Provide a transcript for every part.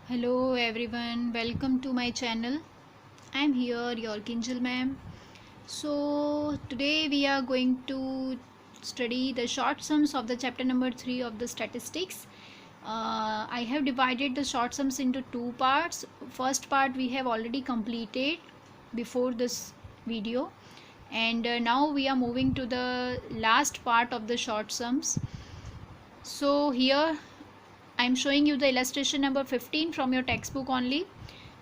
Hello everyone, welcome to my channel. I'm here, your Kinjal ma'am. So today we are going to study the short sums of the chapter number 3 of the statistics. I have divided the short sums into two parts. First part we have already completed before this video, and now we are moving to the last part of the short sums. So here I am showing you the illustration number 15 from your textbook only.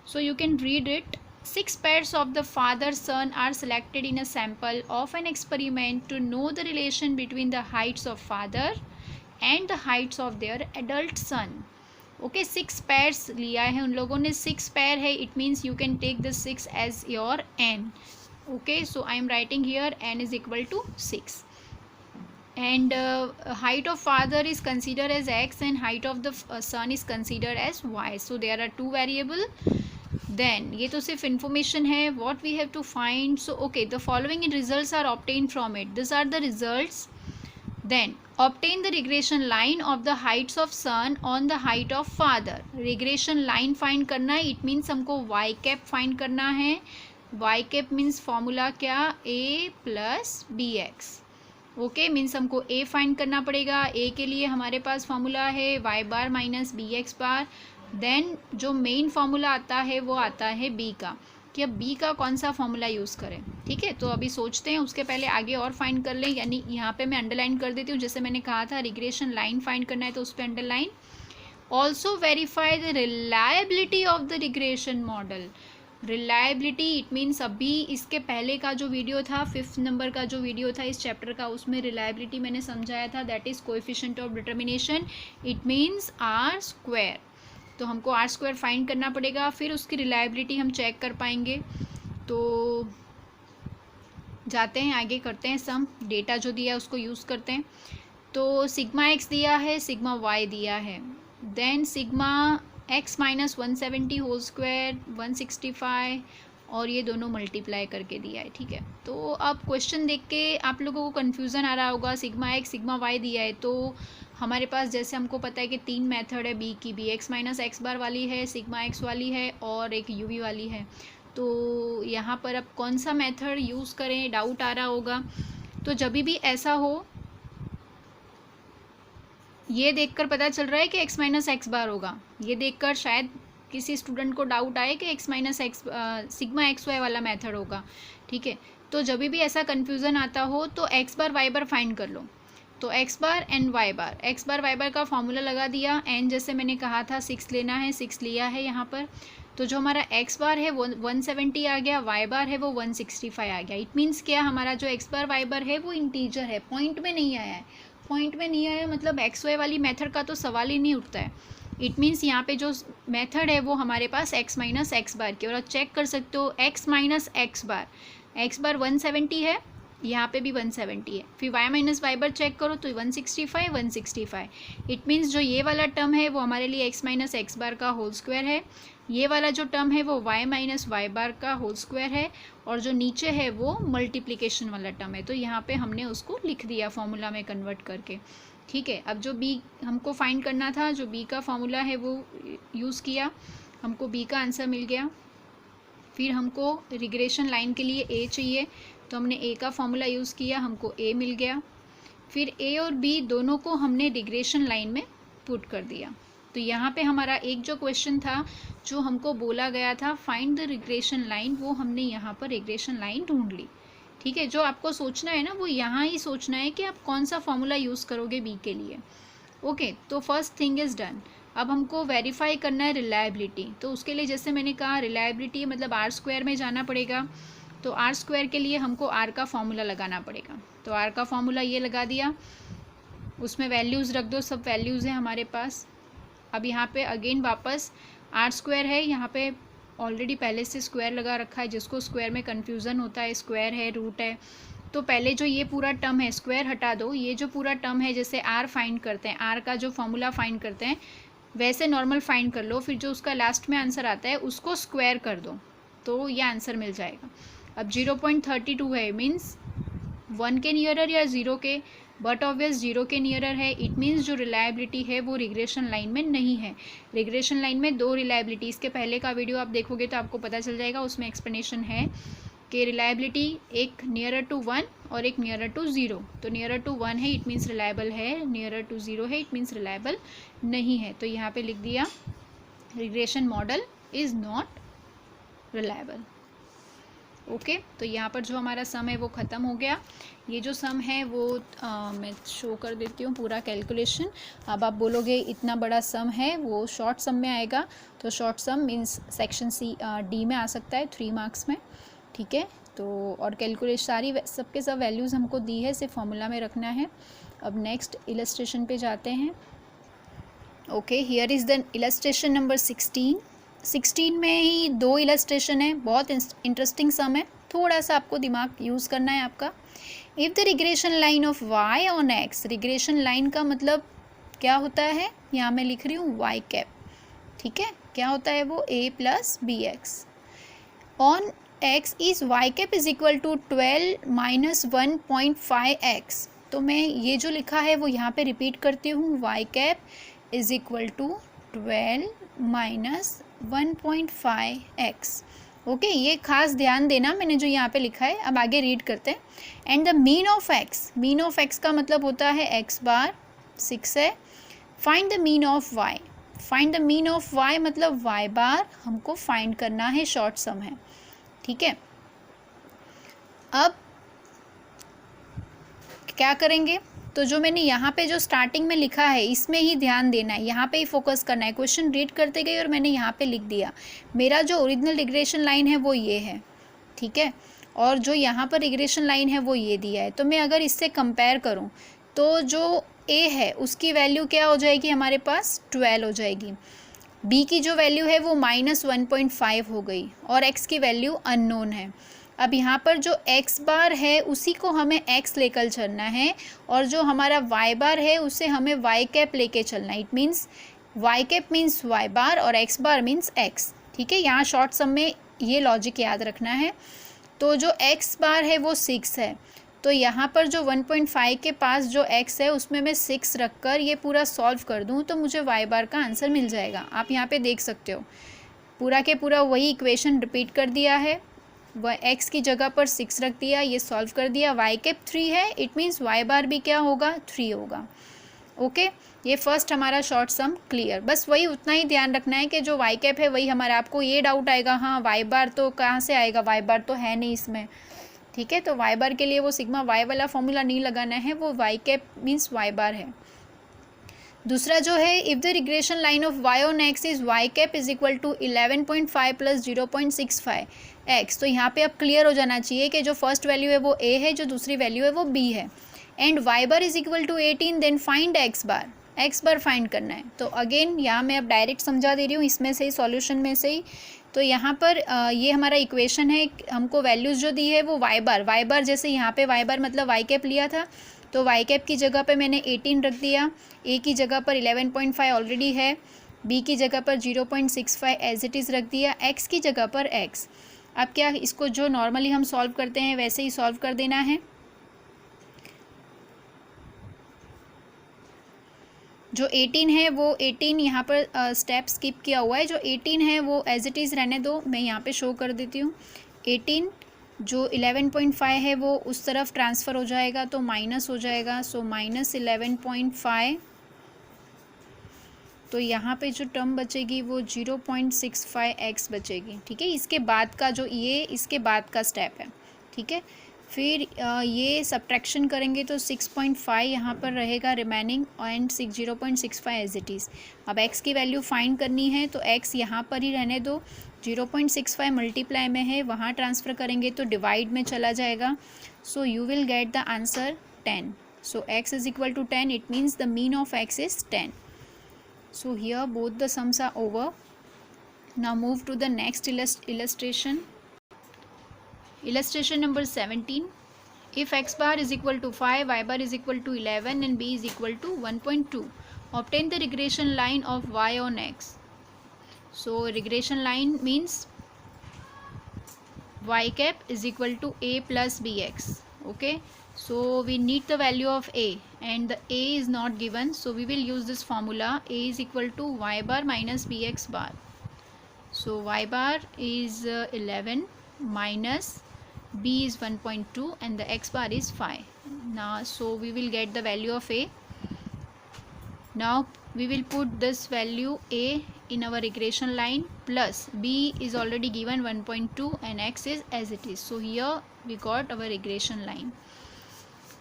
So you can read it. 6 pairs of the father son are selected in a sample of an experiment to know the relation between the heights of father and the heights of their adult son. Okay 6 pairs लिया है उन लोगों ने, 6 pair है, it means you can take the 6 as your n. Okay, so I am writing here n is equal to 6. And height of father is considered as x and height of the son is considered as y. So there are two variable. Then ये तो सिर्फ information है. What we have to find? So okay, the following results are obtained from it. These are the results. Then obtain the regression line of the heights of son on the height of father. Regression line find करना है. It means हमको y cap find करना है. Y cap means formula क्या? a plus bx. Okay means हमको ए find करना पड़ेगा. ए के लिए हमारे पास फॉर्मूला है वाई बार माइनस बी एक्स बार. देन जो मेन फार्मूला आता है वो आता है बी का, कि अब बी का कौन सा फार्मूला यूज़ करें. ठीक है, तो अभी सोचते हैं, उसके पहले आगे और फाइंड कर लें. यानी यहाँ पे मैं अंडरलाइन कर देती हूँ, जैसे मैंने कहा था रिग्रेशन लाइन फाइंड करना है तो उस पर underline. Also verify the reliability of the regression model. Reliability it means अभी इसके पहले का जो वीडियो था, 5th नंबर का जो वीडियो था इस चैप्टर का, उसमें रिलायबिलिटी मैंने समझाया था. That is coefficient of determination. It means R square. तो हमको आर स्क्वायर फाइंड करना पड़ेगा, फिर उसकी रिलायबिलिटी हम चेक कर पाएंगे. तो जाते हैं आगे, करते हैं सम. डेटा जो दिया है उसको यूज़ करते हैं. तो सिग्मा एक्स दिया है, सिग्मा वाई दिया है. Then sigma X minus 170 whole square 165, और ये दोनों मल्टीप्लाई करके दिया है. ठीक है, तो अब क्वेश्चन देख के आप लोगों को कन्फ्यूज़न आ रहा होगा. सिग्मा एक्स सिग्मा वाई दिया है, तो हमारे पास जैसे हमको पता है कि 3 मेथड है बी की. बी एक्स माइनस एक्स बार वाली है, सिग्मा एक्स वाली है, और एक यू वी वाली है. तो यहाँ पर अब कौन सा मेथड यूज़ करें, डाउट आ रहा होगा. तो जब भी ऐसा हो, ये देखकर पता चल रहा है कि x माइनस एक्स बार होगा. ये देखकर शायद किसी स्टूडेंट को डाउट आए कि x minus X sigma X Y वाला मेथड होगा. ठीक है, तो जब भी ऐसा कन्फ्यूज़न आता हो तो x बार y बार फाइंड कर लो. तो x bar and y bar, x bar y बार का फॉर्मूला लगा दिया. n जैसे मैंने कहा था 6 लेना है, 6 लिया है यहाँ पर. तो जो हमारा x बार है वो 170 आ गया, y बार है वो 165 आ गया. इट मीन्स क्या, हमारा जो x बार y बार है वो इंटीजर है, पॉइंट में नहीं आया है. पॉइंट में नहीं आया मतलब एक्स वाई वाली मेथड का तो सवाल ही नहीं उठता है. इट मीन्स यहाँ पे जो मेथड है वो हमारे पास x माइनस एक्स बार की. और आप चेक कर सकते हो x माइनस एक्स बार 170 है, यहाँ पे भी 170 है. फिर y माइनस वाई बार चेक करो तो 165. इट मीन्स जो ये वाला टर्म है वो हमारे लिए x माइनस एक्स बार का होल स्क्वायर है. ये वाला जो टर्म है वो y माइनस वाई बार का होल स्क्वायर है, और जो नीचे है वो मल्टीप्लिकेशन वाला टर्म है. तो यहाँ पे हमने उसको लिख दिया फॉर्मूला में कन्वर्ट करके. ठीक है, अब जो b हमको फाइंड करना था, जो b का फॉर्मूला है वो यूज़ किया, हमको b का आंसर मिल गया. फिर हमको रिग्रेशन लाइन के लिए a चाहिए, तो हमने a का फॉर्मूला यूज़ किया, हमको a मिल गया. फिर a और b दोनों को हमने रिग्रेशन लाइन में पुट कर दिया. तो यहाँ पे हमारा एक जो क्वेश्चन था जो हमको बोला गया था फाइंड द रिग्रेशन लाइन, वो हमने यहाँ पर रिग्रेशन लाइन ढूंढ ली. ठीक है, जो आपको सोचना है ना वो यहाँ ही सोचना है कि आप कौन सा फॉर्मूला यूज़ करोगे बी के लिए. ओके, तो फर्स्ट थिंग इज़ डन. अब हमको वेरीफाई करना है रिलायबिलिटी. तो उसके लिए जैसे मैंने कहा रिलायबिलिटी मतलब आर स्क्वायर में जाना पड़ेगा. तो आर स्क्वायर के लिए हमको आर का फॉर्मूला लगाना पड़ेगा. तो आर का फॉर्मूला ये लगा दिया, उसमें वैल्यूज़ रख दो, सब वैल्यूज़ हैं हमारे पास. अब यहाँ पे अगेन वापस आर स्क्वायर है, यहाँ पे ऑलरेडी पहले से स्क्वायर लगा रखा है. जिसको स्क्वायर में कन्फ्यूज़न होता है, स्क्वायर है रूट है, तो पहले जो ये पूरा टर्म है स्क्वायर हटा दो. ये जो पूरा टर्म है जैसे आर फाइंड करते हैं, आर का जो फॉर्मूला फाइंड करते हैं वैसे नॉर्मल फाइंड कर लो. फिर जो उसका लास्ट में आंसर आता है उसको स्क्वायर कर दो, तो ये आंसर मिल जाएगा. अब 0.32 है, मीन्स 1 के नियरर या 0 के. बट ऑब्वियस जीरो के नियरर है, इट मीन्स जो रिलायबिलिटी है वो रिग्रेशन लाइन में नहीं है। रिग्रेशन लाइन में दो रिलायबिलिटी, इसके पहले का वीडियो आप देखोगे तो आपको पता चल जाएगा, उसमें एक्सप्लेनेशन है कि रिलायबिलिटी एक नियरर टू 1 और एक नियरर टू 0। तो नियरर टू 1 है इट मीन्स रिलायबल है, नियरर टू 0 है इट मीन्स रिलायबल नहीं है। तो यहाँ पे लिख दिया regression model is not reliable. Okay, तो यहाँ पर जो हमारा सम है वो ख़त्म हो गया। ये जो सम है वो मैं शो कर देती हूँ पूरा कैलकुलेशन। अब आप बोलोगे इतना बड़ा सम है वो शॉर्ट सम में आएगा, तो शॉर्ट सम मीन्स सेक्शन सी डी में आ सकता है 3 मार्क्स में, ठीक है। तो और कैलकुलेशन सारी सबके सब वैल्यूज़ हमको दी है, सिर्फ फॉर्मूला में रखना है। अब नेक्स्ट इलस्ट्रेशन पे जाते हैं। Okay, here is the illustration number 16 में ही 2 इलस्ट्रेशन है, बहुत इंटरेस्टिंग सम है, थोड़ा सा आपको दिमाग यूज़ करना है आपका। If the regression line of y on x, regression line का मतलब क्या होता है, यहाँ मैं लिख रही हूँ y कैप, ठीक है। क्या होता है वो a plus B X on x is y cap is equal to 12 minus 1.5x। तो मैं ये जो लिखा है वो यहाँ पे रिपीट करती हूँ, y cap is equal to 12 minus 1.5x। Okay, ये खास ध्यान देना मैंने जो यहाँ पे लिखा है। अब आगे रीड करते हैं। And the mean of x, mean of x का मतलब होता है x बार 6 है। Find the mean of y, find the mean of y मतलब y बार हमको फाइंड करना है, शॉर्ट सम है, ठीक है। अब क्या करेंगे, तो जो मैंने यहाँ पे जो स्टार्टिंग में लिखा है इसमें ही ध्यान देना है, यहाँ पे ही फोकस करना है। क्वेश्चन रीड करते गए और मैंने यहाँ पे लिख दिया, मेरा जो ओरिजिनल रिग्रेशन लाइन है वो ये है, ठीक है, और जो यहाँ पर रिग्रेशन लाइन है वो ये दिया है। तो मैं अगर इससे कंपेयर करूँ तो जो a है उसकी वैल्यू क्या हो जाएगी, हमारे पास 12 हो जाएगी। b की जो वैल्यू है वो -1.5 हो गई और x की वैल्यू अननोन है। अब यहाँ पर जो x बार है उसी को हमें x लेकर चलना है, और जो हमारा y बार है उसे हमें y कैप लेके चलना है। It means y cap means y बार और x बार मीन्स x, ठीक है। यहाँ शॉर्ट सम में ये लॉजिक याद रखना है। तो जो x बार है वो 6 है, तो यहाँ पर जो 1.5 के पास जो x है उसमें मैं 6 रख कर ये पूरा सॉल्व कर दूँ तो मुझे y बार का आंसर मिल जाएगा। आप यहाँ पे देख सकते हो पूरा के पूरा वही इक्वेशन रिपीट कर दिया है, वह x की जगह पर 6 रख दिया, ये सॉल्व कर दिया। y कैप 3 है, इट मीन्स y बार भी क्या होगा, 3 होगा। ओके, ये फर्स्ट हमारा शॉर्ट सम क्लियर। बस वही उतना ही ध्यान रखना है कि जो y कैप है वही हमारा, आपको ये डाउट आएगा हाँ y बार तो कहाँ से आएगा, y बार तो है नहीं इसमें, ठीक है। तो y बार के लिए वो सिग्मा y वाला फॉर्मूला नहीं लगाना है, वो y cap means y bar है। दूसरा जो है, if the regression line of y on x is y cap is equal to 11.5 plus 0.65 x। तो यहाँ पे अब क्लियर हो जाना चाहिए कि जो फर्स्ट वैल्यू है वो a है, जो दूसरी वैल्यू है वो b है। And y bar is equal to 18, then find x bar find करना है। तो अगेन यहाँ मैं अब डायरेक्ट समझा दे रही हूँ, इसमें से ही सॉल्यूशन में से ही। तो यहाँ पर ये हमारा इक्वेशन है, हमको वैल्यूज़ जो दी है वो y बार जैसे यहाँ पे y बार मतलब y कैप लिया था, तो y कैप की जगह पे मैंने 18 रख दिया, a की जगह पर 11.5 ऑलरेडी है, b की जगह पर 0.65 एज इट इज़ रख दिया, x की जगह पर x। अब क्या इसको जो नॉर्मली हम सॉल्व करते हैं वैसे ही सॉल्व कर देना है। जो 18 है वो 18 यहाँ पर स्टेप स्किप किया हुआ है, जो 18 है वो एज इट इज़ रहने दो, मैं यहाँ पे शो कर देती हूँ। 18 जो 11.5 है वो उस तरफ ट्रांसफ़र हो जाएगा तो माइनस हो जाएगा, सो माइनस 11.5। तो यहाँ पे जो टर्म बचेगी वो 0.65x बचेगी, ठीक है। इसके बाद का जो ये इसके बाद का स्टेप है, ठीक है। फिर ये सब्ट्रैक्शन करेंगे तो 6.5 यहाँ पर रहेगा remaining and 0.65 as it is. अब x की वैल्यू फाइंड करनी है तो x यहाँ पर ही रहने दो, 0.65 मल्टीप्लाई में है, वहाँ ट्रांसफ़र करेंगे तो डिवाइड में चला जाएगा, so you will get the answer 10। So x is equal to 10, it means the mean of x is 10। So here both the sums are over. Now move to the next illustration. Illustration number 17. If x bar is equal to 5, y bar is equal to 11 and b is equal to 1.2. Obtain the regression line of y on x. So regression line means y cap is equal to a plus bx. Okay. So we need the value of a, and the a is not given, so we will use this formula. A is equal to y bar minus bx bar. So y bar is 11 minus b is 1.2 and the x bar is 5. Now so we will get the value of a. Now we will put this value a in our regression line, plus b is already given 1.2 and x is as it is. So here we got our regression line.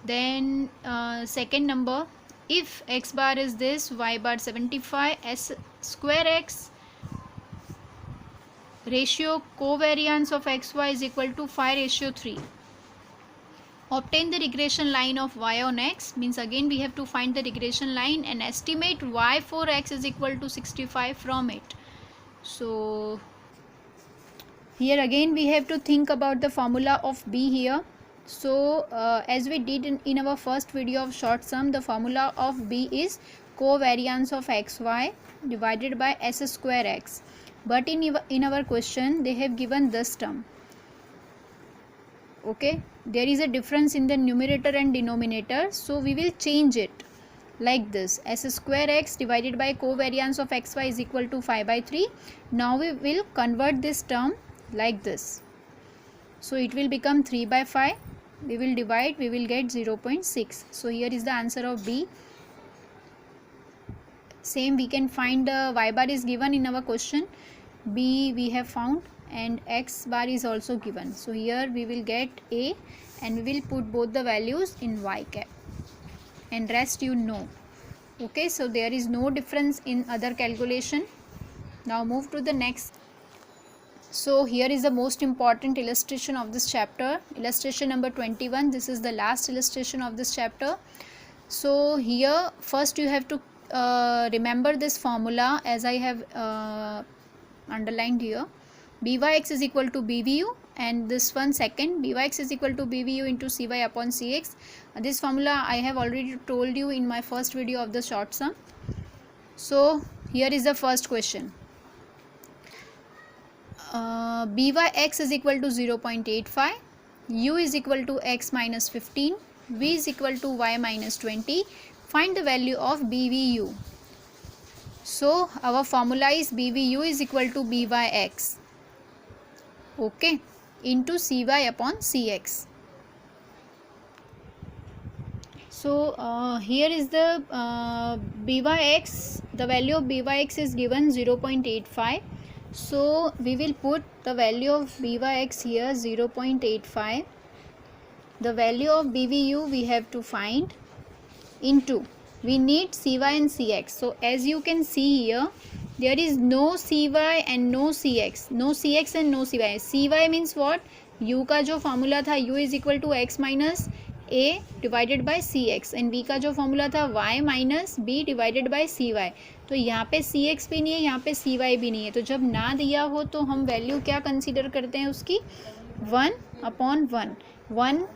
Then second number, if x bar is this, y bar 75, s square x, ratio covariance of xy is equal to 5:3. Obtain the regression line of y on x, means again we have to find the regression line and estimate y for x is equal to 65 from it. So here again we have to think about the formula of b here. So as we did in our first video of short sum, the formula of b is covariance of xy divided by s square x. But in our question they have given this term. Okay, there is a difference in the numerator and denominator, so we will change it like this: s square x divided by covariance of xy is equal to 5/3. Now we will convert this term like this, so it will become 3/5. We will divide, we will get 0.6. so here is the answer of b. Same we can find y bar is given in our question, b we have found, and x bar is also given. So here we will get a and we will put both the values in y cap, and rest you know. Okay, so there is no difference in other calculation. Now move to the next. So here is the most important illustration of this chapter, illustration number 21. This is the last illustration of this chapter. So here first you have to remember this formula as I have underlined here. Byx is equal to bvu, and this one second, byx is equal to bvu into cy upon cx. This formula I have already told you in my first video of the short sum. So here is the first question. Byx is equal to 0.85, u is equal to x minus 15, v is equal to y minus 20. Find the value of bvu. So our formula is bvu is equal to byx, okay, into cy upon cx. So here is the byx, the value of byx is given 0.85. So we will put the value of byx here 0.85. The value of bvu we have to find into, we need cy and cx. So as you can see here, there is no cy and no cx, no cx and no cy. cy means what? u का जो formula था u is equal to x minus a divided by cx, and v का जो formula था y minus b divided by cy. तो यहाँ पे cx भी नहीं है, यहाँ पे cy भी नहीं है. तो जब ना दिया हो तो हम वैल्यू क्या कंसीडर करते हैं उसकी? 1/1. 1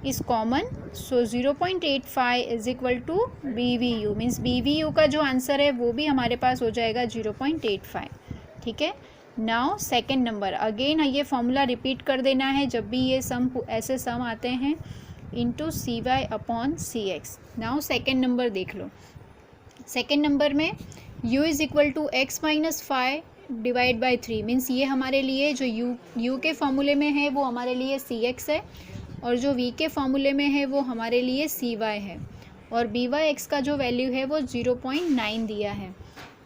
is common, so 0.85 is equal to bvu, means bvu का जो आंसर है वो भी हमारे पास हो जाएगा 0.85. ठीक है. नाउ सेकेंड नंबर, अगेन ये फॉर्मूला रिपीट कर देना है जब भी ये सम ऐसे सम आते हैं, into C Y upon C X. Now second number देख लो. सेकेंड नंबर में u is equal to X minus 5 divide by 3, means ये हमारे लिए जो u के फॉर्मूले में है वो हमारे लिए सी एक्स है, और जो v के फॉर्मूले में है वो हमारे लिए सी वाई है, और बी वाई एक्स का जो वैल्यू है वो 0.9 दिया है.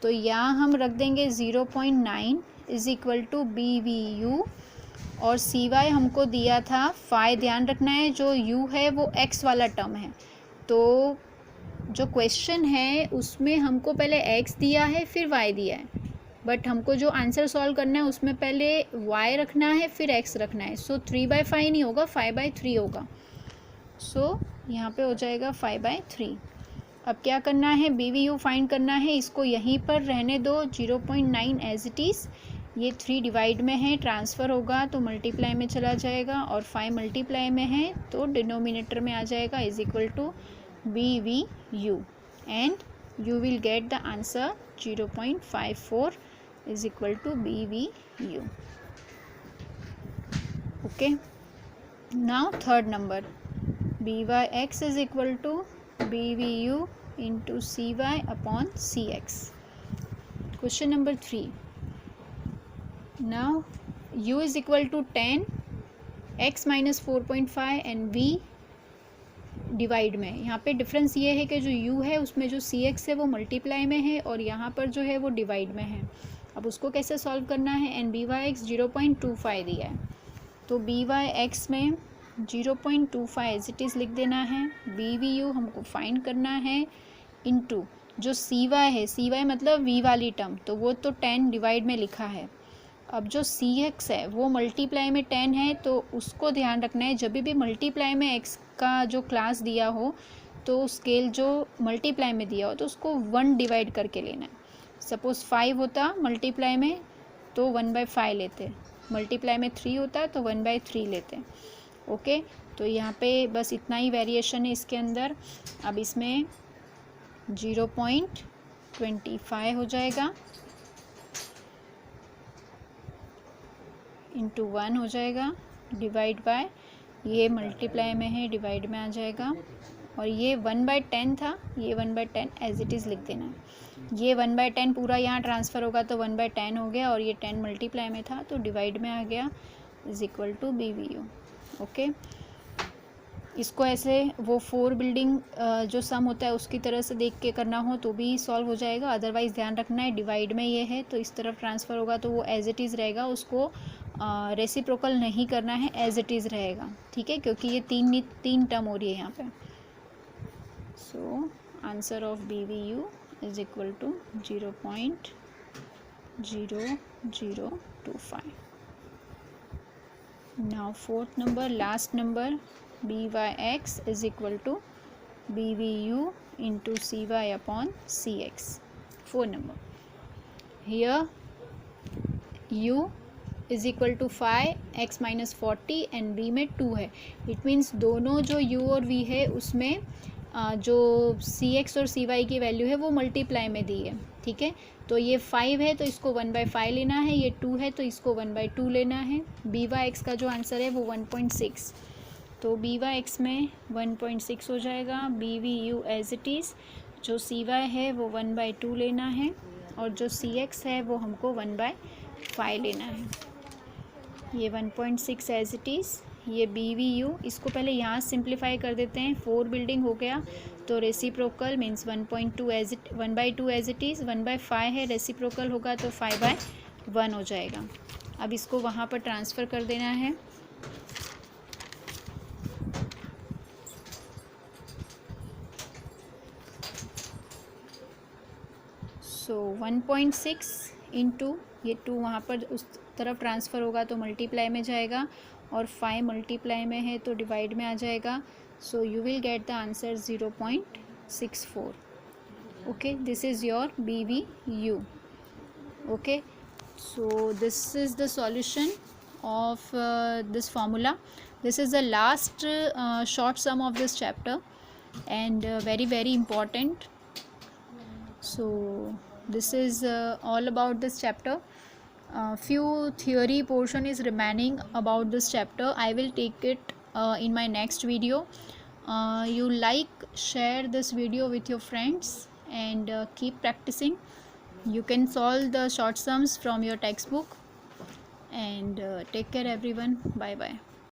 तो यहाँ हम रख देंगे 0.9 is equal to B V U, और सी वाई हमको दिया था 5. ध्यान रखना है जो u है वो x वाला टर्म है, तो जो क्वेश्चन है उसमें हमको पहले x दिया है फिर y दिया है, बट हमको जो आंसर सॉल्व करना है उसमें पहले y रखना है फिर x रखना है. सो 3/5 नहीं होगा, 5/3 होगा. सो यहाँ पे हो जाएगा 5/3. अब क्या करना है, बी वी यू फाइंड करना है. इसको यहीं पर रहने दो 0.9 एज इट इज़. ये 3 डिवाइड में है, ट्रांसफ़र होगा तो मल्टीप्लाई में चला जाएगा, और 5 मल्टीप्लाई में है तो डिनोमिनेटर में आ जाएगा, is equal to B V U, and you will get the answer 0.54 is equal to B V U. Okay. Now third number, Byx is equal to BVU into CY upon CX. Question number 3. Now U is equal to 10, X minus 4.5 and V divide में. यहाँ पे difference ये है कि जो U है उसमें जो CX है वो मल्टीप्लाई में है और यहाँ पर जो है वो डिवाइड में है. अब उसको कैसे सॉल्व करना है. एंड BYX 0.25 दिया है तो BYX में 0.25 एज इट इज़ लिख देना है. BVU हमको फाइंड करना है इनटू जो CY है, CY मतलब V वाली टर्म, तो वो तो 10 डिवाइड में लिखा है. अब जो CX है वो मल्टीप्लाई में 10 है तो उसको ध्यान रखना है जब भी मल्टीप्लाई में X का जो क्लास दिया हो तो स्केल जो मल्टीप्लाई में दिया हो तो उसको 1 डिवाइड करके लेना है. सपोज़ 5 होता मल्टीप्लाई में तो 1/5 लेते, मल्टीप्लाई में 3 होता तो 1/3 लेते. ओके, तो यहाँ पे बस इतना ही वेरिएशन है इसके अंदर. अब इसमें 0.25 हो जाएगा इंटू 1 हो जाएगा डिवाइड बाय, ये मल्टीप्लाई में है डिवाइड में आ जाएगा. और ये 1/10 था, ये 1/10 एज इट इज़ लिख देना है. ये 1/10 पूरा यहाँ ट्रांसफ़र होगा तो 1/10 हो गया और ये 10 मल्टीप्लाई में था तो डिवाइड में आ गया is equal to BVU. Okay, इसको ऐसे वो 4 बिल्डिंग जो सम होता है उसकी तरह से देख के करना हो तो भी सॉल्व हो जाएगा. अदरवाइज़ ध्यान रखना है डिवाइड में ये है तो इस तरफ ट्रांसफ़र होगा तो वो एज इट इज़ रहेगा, उसको रेसिप्रोकल नहीं करना है, एज इट इज़ रहेगा. ठीक है, क्योंकि ये तीन टर्म हो रही है यहाँ पे. So answer of BVU is equal to 0.0025. Now fourth number, last number, BYX is equal to BVU into CY upon CX. 4 number. Here U is equal to 5, X minus 40 and V में 2 है. It means दोनों जो U और V है उसमें जो CX और CY की वैल्यू है वो मल्टीप्लाई में दी है. ठीक है, तो ये 5 है तो इसको 1/5 लेना है, ये 2 है तो इसको 1/2 लेना है. BYX का जो आंसर है वो 1.6, तो BYX में 1.6 हो जाएगा. BVU एज इट इज़, जो CY है वो 1/2 लेना है और जो CX है वो हमको 1/5 लेना है. ये 1.6 एज इट इज़, ये BVU, इसको पहले यहाँ सिंप्लीफाई कर देते हैं. 4 बिल्डिंग हो गया तो reciprocal means 1.2 as it 1/2 as it is, 1/5 है, रेसिप्रोकल होगा तो 5/1 हो जाएगा. अब इसको वहाँ पर ट्रांसफ़र कर देना है. सो 1.6 इंटू ये 2 वहाँ पर उस तरफ ट्रांसफ़र होगा तो मल्टीप्लाई में जाएगा और 5 मल्टीप्लाई में है तो डिवाइड में आ जाएगा. So you will get the answer 0.64. Okay, this is your BVU. Okay, so this is the solution of this formula. This is the last short sum of this chapter and very important. So this is all about this chapter. Few theory portion is remaining about this chapter. I will take it in my next video. You like, share this video with your friends and keep practicing. You can solve the short sums from your textbook and take care everyone. Bye bye.